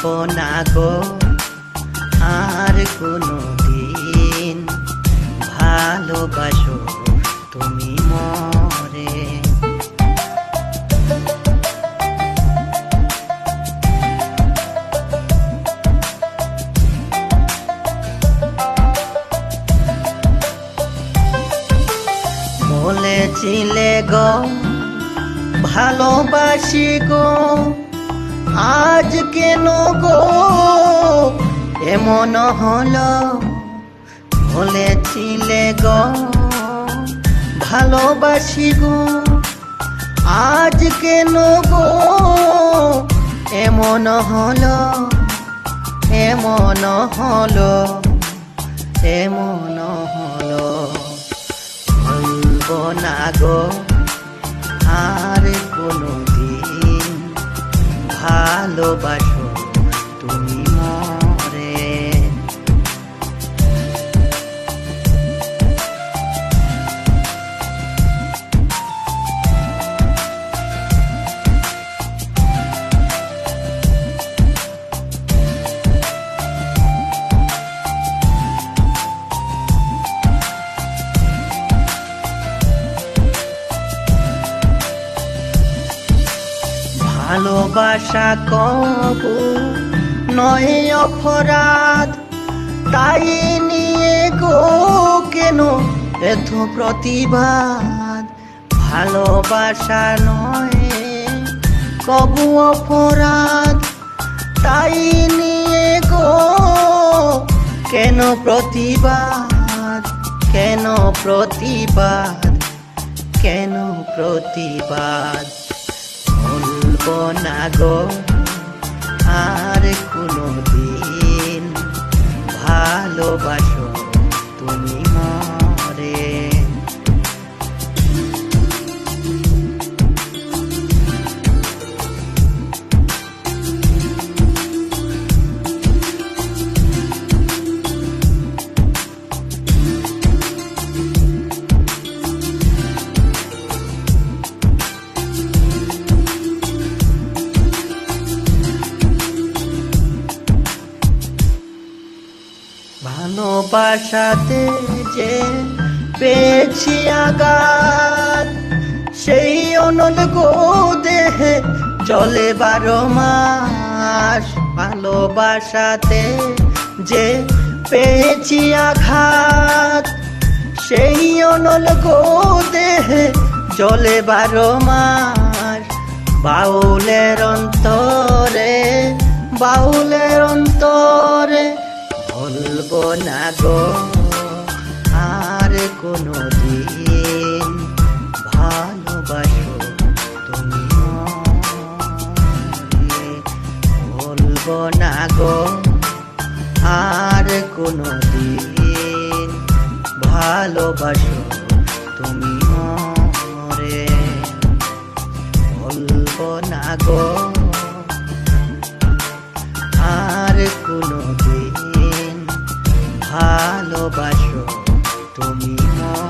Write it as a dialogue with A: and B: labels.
A: বলবো না গো আর কোনো দিন, ভালোবাসো তুমি মরে। বলেছিলে গো ভালোবাসি গো, আজ কেন গো এমন হলো? বলেছিলে গো ভালোবাসি গো, আজ কেন গো এমন হলো? এমন হলো, এমন হলো। বলবো না গো আর কোনো দিন, ভালোবাসো তুমি মরে। ভালোবাসা কবু নয় অপরাধ, তাই নিয়ে গো কেন এত প্রতিবাদ? ভালোবাসা নয় কবু অপরাধ, তাই নিয়ে গো কেন প্রতিবাদ? কেন প্রতিবাদ? কেন প্রতিবাদ? বলবো না গো আর কোনো দিন, ভালোবাসো তুমি মরে। ভালোবাসাতে যে পেয়েছি আঘাত, সেই অনল গো দেহে চলে 12 মাস। ভালোবাসাতে যে পেয়েছি আঘাত, সেই অনল গো দেহে চলে 12 মাস। বাউলের অন্তরে, বাউলের অন্তরে বলবো না গো আর কোনো দিন, ভালোবাসো তুমি মরে। বলবো না গো আর কোনো দিন, ভালোবাসো তুমি মরে। বলবো না গো আর কোনো দিন, ভালোবাসো তুমি মরে।